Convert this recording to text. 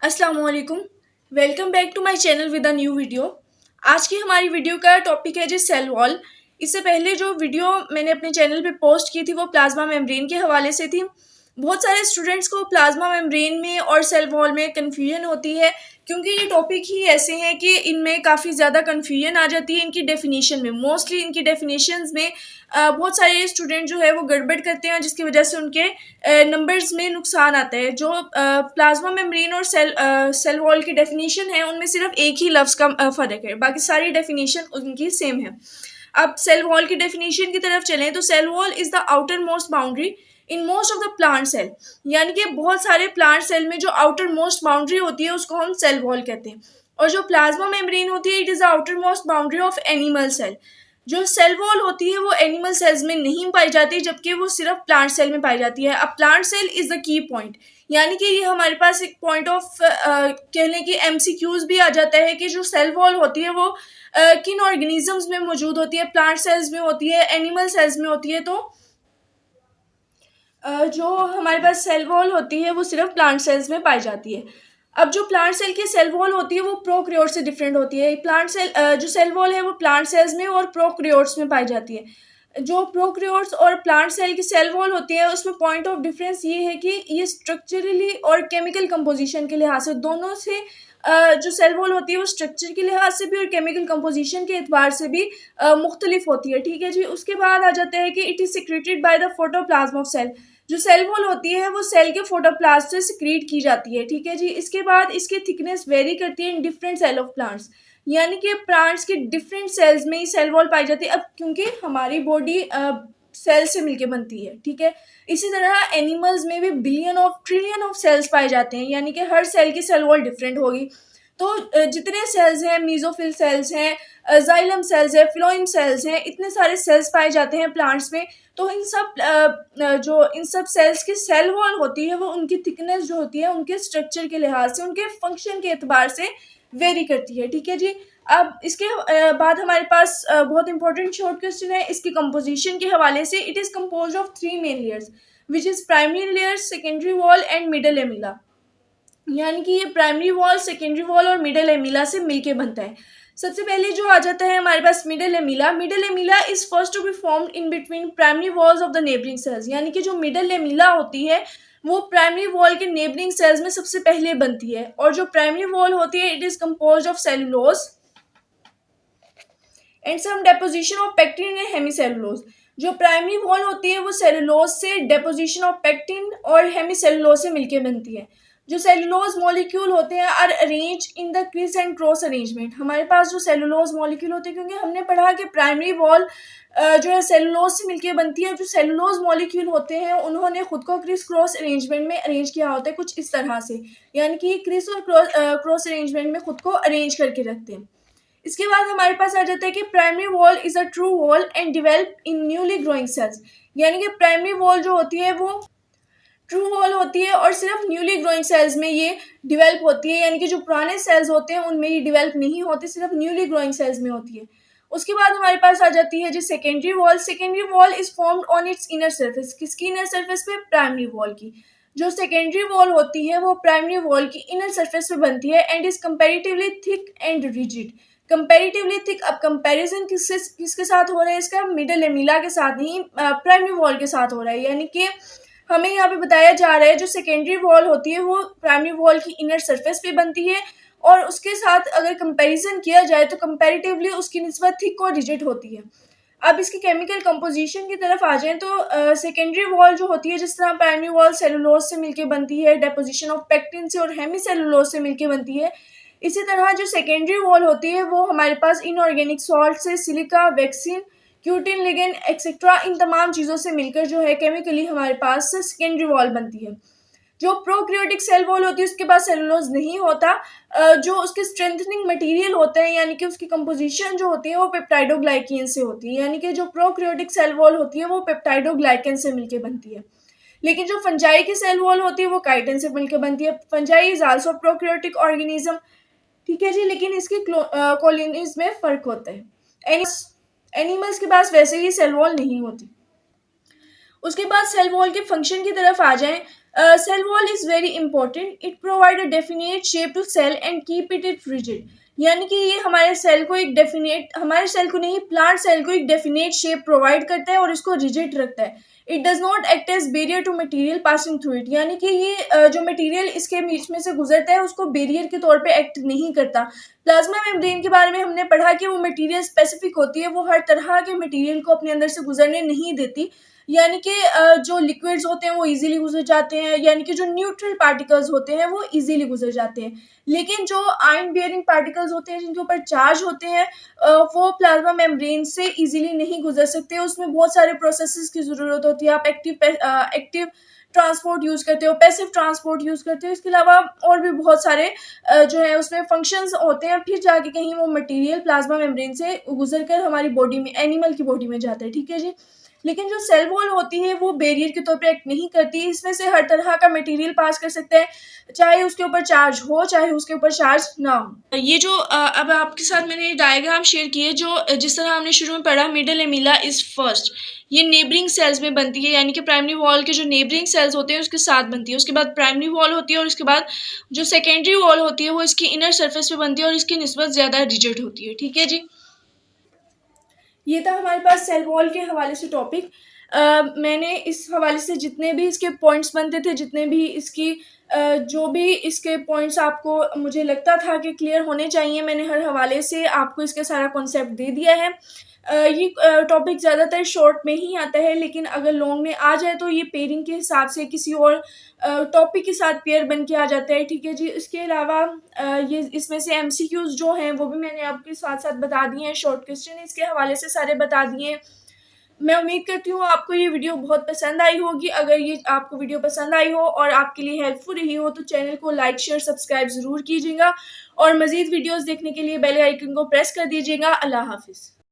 अस्सलाम वालेकुम। Welcome back to my channel with a new video. आज की हमारी वीडियो का टॉपिक है जी सेल वॉल। इससे पहले जो वीडियो मैंने अपने चैनल पे पोस्ट की थी वो प्लाज्मा मेम्ब्रेन के हवाले से थी। बहुत सारे स्टूडेंट्स को प्लाज्मा मेम्ब्रेन में और सेल वॉल में कन्फ्यूजन होती है, क्योंकि ये टॉपिक ही ऐसे हैं कि इनमें काफ़ी ज़्यादा कन्फ्यूजन आ जाती है इनकी डेफिनेशन में। मोस्टली इनकी डेफिनेशंस में बहुत सारे स्टूडेंट जो है वो गड़बड़ करते हैं, जिसकी वजह से उनके नंबर्स में नुकसान आता है। जो प्लाज्मा मेम्ब्रेन और सेल वॉल की डेफिनेशन है उनमें सिर्फ एक ही लफ्ज़ का फ़र्क है, बाकी सारी डेफिनेशन उनकी सेम है। अब सेल वॉल की डेफिनेशन की तरफ चलें तो cell wall is the outer most boundary in most of the plant cell. यानी कि बहुत सारे प्लांट सेल में जो आउटर मोस्ट बाउंड्री होती है उसको हम सेल वॉल कहते हैं। और जो प्लाज्मा मेम्ब्रेन होती है it is the outer most boundary of animal cell. जो सेल वॉल होती है वो एनिमल सेल्स में नहीं पाई जाती, जबकि वो सिर्फ प्लांट सेल में पाई जाती है। अब plant cell is the key point, यानी कि ये हमारे पास एक पॉइंट ऑफ कह लें कि एमसीक्यूज भी आ जाता है कि जो सेल वॉल होती है वो किन ऑर्गेनिजम्स में मौजूद होती है, प्लांट सेल्स में होती है, एनिमल सेल्स में होती है। तो जो हमारे पास सेल वॉल होती है वो सिर्फ प्लांट सेल्स में पाई जाती है। अब जो प्लांट सेल की सेल वॉल होती है वो प्रोकैरियोट से डिफरेंट होती है। प्लांट सेल जो सेल वॉल है वो प्लांट सेल्स में और प्रोकैरियोट्स में पाई जाती है। जो प्रोकैरियोट्स और प्लांट सेल की सेल वॉल होती है उसमें पॉइंट ऑफ डिफरेंस ये है कि ये स्ट्रक्चरली और केमिकल कंपोजिशन के लिहाज से दोनों से जो सेल वॉल होती है वो स्ट्रक्चर के लिहाज से भी और केमिकल कंपोजिशन के एतबार से भी मुख्तलिफ होती है। ठीक है जी। उसके बाद आ जाता है कि it is secreted by the protoplasm of cell. जो सेल वॉल होती है वो सेल के फोटोप्लाज्म से सिक्रीट की जाती है। ठीक है जी। इसके बाद इसकी थिकनेस वेरी करती है in different cell of plants, यानी कि प्लांट्स के डिफरेंट सेल्स में ही सेल वॉल पाई जाती है। अब क्योंकि हमारी बॉडी सेल से मिलके बनती है, ठीक है। इसी तरह एनिमल्स में भी billion of trillion of cells पाए जाते हैं, यानी कि हर सेल की सेल वॉल डिफरेंट होगी। तो जितने सेल्स हैं, मीजोफिल सेल्स हैं, जाइलम सेल्स है, फ्लोएम सेल्स हैं, इतने सारे सेल्स पाए जाते हैं प्लांट्स में। तो इन सब सेल्स की सेल वॉल होती है वो उनकी थिकनेस जो होती है उनके स्ट्रक्चर के लिहाज से, उनके फंक्शन के एतबार से वेरी करती है। ठीक है जी। अब इसके बाद हमारे पास बहुत इंपॉर्टेंट शॉर्ट क्वेश्चन है इसकी कंपोजिशन के हवाले से। It is compose of 3 main layers which is primary layer, secondary wall and middle एमिला। यानी कि ये प्राइमरी वॉल, सेकेंडरी वॉल और मिडल एमिला से मिलके बनता है। सबसे पहले जो आ जाता है हमारे पास middle lamella. Middle lamella is first to be formed in between primary walls of the neighbouring cells. यानी कि जो मिडल एमिला होती है वो प्राइमरी वॉल के नेबरिंग सेल्स में सबसे पहले बनती है। और जो प्राइमरी वॉल होती है it is compose of cellulose and some deposition of pectin and hemicellulose. जो प्राइमरी वॉल होती है वो सेलुलोज से, डेपोजिशन ऑफ पेक्टिन और हेमीसेलुलोज से मिलके बनती है। जो सेलुलोज मॉलिक्यूल होते हैं are arrange in the criss and cross arrangement. हमारे पास जो सेलुलोज मॉलिक्यूल होते हैं, क्योंकि हमने पढ़ा कि प्राइमरी वॉल जो है सेलुलोज से मिलके बनती है। जो सेलुलोज मॉलिक्यूल होते हैं उन्होंने खुद को क्रिस क्रॉस अरेंजमेंट में अरेंज किया होता है कुछ इस तरह से, यानी कि क्रिस और क्रॉस अरेंजमेंट में खुद को अरेंज करके रखते हैं। इसके बाद हमारे पास आ जाता है कि primary wall is a true wall and develop in newly growing cells. यानी कि प्राइमरी वॉल जो होती है वो ट्रू वॉल होती है और सिर्फ न्यूली ग्रोइंग सेल्स में ये डिवेल्प होती है, यानी कि जो पुराने सेल्स होते हैं उनमें ये डिवेल्प नहीं होती, सिर्फ न्यूली ग्रोइंग सेल्स में होती है। उसके बाद हमारे पास आ जाती है जो secondary wall. Secondary wall is formed on it's inner surface. किसकी इनर सर्फेस पे? प्राइमरी वॉल की। जो सेकेंडरी वॉल होती है वो प्राइमरी वॉल की इनर सर्फेस पे बनती है and is comparatively thick and rigid. Comparatively thick. अब कंपैरिजन किसके साथ हो रहा है इसका? मिडल एमिला के साथ, नहीं प्राइमरी वॉल के साथ हो रहा है। यानी कि हमें यहाँ पे बताया जा रहा है जो सेकेंडरी वॉल होती है वो प्राइमरी वॉल की इनर सरफेस पे बनती है और उसके साथ अगर कंपैरिजन किया जाए तो कंपैरेटिवली उसकी निस्बत थिक और रिजिड होती है। अब इसकी केमिकल कंपोजिशन की तरफ आ जाएं तो सेकेंडरी वॉल जो होती है, जिस तरह प्राइमरी वॉल सेलुलोज से मिलके बनती है, डेपोजिशन ऑफ पेक्टिन से और हेमी सेलुलोज से मिलके बनती है, इसी तरह जो सेकेंडरी वॉल होती है वो हमारे पास इनऑर्गेनिक सॉल्ट से, silica, waxes, cutin, lignin etcetera, इन तमाम चीज़ों से मिलकर जो है केमिकली हमारे पास सेकेंडरी वॉल बनती है। जो प्रोक्रियोटिक सेल वॉल होती है उसके पास सेलुलोज नहीं होता। जो उसके स्ट्रेंथनिंग मटेरियल होते हैं, यानी कि उसकी कंपोजिशन जो होती है वो पेप्टाइडोग्लाइकेन से होती है। यानी कि जो प्रोक्रियोटिक सेल वॉल होती है वो पेप्टाइडोग्लाइकेन से मिलकर बनती है। लेकिन जो फंजाई की सेल वॉल होती है वो काइटिन से मिलकर बनती है। Fungi is also prokaryotic organism. ठीक है जी। लेकिन इसकी कॉलोनीज में फ़र्क होता है। एनिमल्स के पास वैसे ही सेल वॉल नहीं होती। उसके बाद सेल वॉल के फंक्शन की तरफ आ जाएं Cell wall is very important. It provide a definite shape to cell and keep it rigid. यानी कि ये हमारे सेल को एक डेफिनेट, हमारे सेल को नहीं, प्लांट सेल को एक डेफिनेट शेप प्रोवाइड करता है और इसको रिजिड रखता है. It does not act as barrier to material passing through it. यानी कि ये जो मटेरियल इसके बीच में से गुजरता है उसको बैरियर के तौर पे एक्ट नहीं करता. प्लाज्मा मेम्ब्रेन के बारे में हमने पढ़ा कि वो मटेरियल स्पेसिफिक होती है, वो हर तरह के मटेरियल को अपने अंदर से गुजरने नहीं देती. यानी कि जो लिक्विड्स होते हैं वो इजीली गुजर जाते हैं, यानी कि जो न्यूट्रल पार्टिकल्स होते हैं वो इजीली गुजर जाते हैं. लेकिन जो आयन बियरिंग पार्टिकल्स होते हैं जिनके ऊपर चार्ज होते हैं वो प्लाज्मा मेम्ब्रेन से इजीली नहीं गुजर सकते. उसमें बहुत सारे प्रोसेसेस की ज़रूरत होती है. आप एक्टिव ट्रांसपोर्ट यूज़ करते हो, पैसिव ट्रांसपोर्ट यूज़ करते हो. इसके अलावा और भी बहुत सारे जो है उसमें फंक्शंस होते हैं, फिर जाके कहीं वो मटेरियल प्लाज्मा मेम्ब्रेन से गुजर कर हमारी बॉडी में, एनिमल की बॉडी में जाता है. ठीक है जी. लेकिन जो सेल वॉल होती है वो बैरियर के तौर पे एक्ट नहीं करती. इसमें से हर तरह का मटेरियल पास कर सकता है, चाहे उसके ऊपर चार्ज हो चाहे उसके ऊपर चार्ज ना हो. ये जो अब आपके साथ मैंने डायग्राम शेयर किए, जो जिस तरह हमने शुरू में पढ़ा, मिडल एमिला इज फर्स्ट, ये नेबरिंग सेल्स में बनती है. यानी कि प्राइमरी वॉल के जो नेबरिंग सेल्स होते हैं उसके साथ बनती है. उसके बाद प्राइमरी वॉल होती है और उसके बाद जो सेकेंडरी वॉल होती है वो इसकी इनर सरफेस पे बनती है और इसकी निस्बत ज़्यादा रिजिड होती है. ठीक है जी. ये था हमारे पास सेल वॉल के हवाले से टॉपिक. मैंने इस हवाले से जितने भी इसके पॉइंट्स बनते थे, जितने भी इसकी जो भी इसके पॉइंट्स आपको मुझे लगता था कि क्लियर होने चाहिए, मैंने हर हवाले से आपको इसका सारा कॉन्सेप्ट दे दिया है. ये टॉपिक ज़्यादातर शॉर्ट में ही आता है, लेकिन अगर लॉन्ग में आ जाए तो ये पेयरिंग के हिसाब से किसी और टॉपिक के साथ पेयर बन के आ जाता है. ठीक है जी. इसके अलावा ये इसमें से एमसीक्यूज़ जो हैं वो भी मैंने आपके साथ साथ बता दिए हैं. शॉर्ट क्वेश्चन इसके हवाले से सारे बता दिए हैं. मैं उम्मीद करती हूँ आपको ये वीडियो बहुत पसंद आई होगी. अगर ये आपको वीडियो पसंद आई हो और आपके लिए हेल्पफुल रही हो तो चैनल को लाइक शेयर सब्सक्राइब ज़रूर कीजिएगा और मज़ीद वीडियोज़ देखने के लिए बेल आइकन को प्रेस कर दीजिएगा. अल्लाह हाफिज़.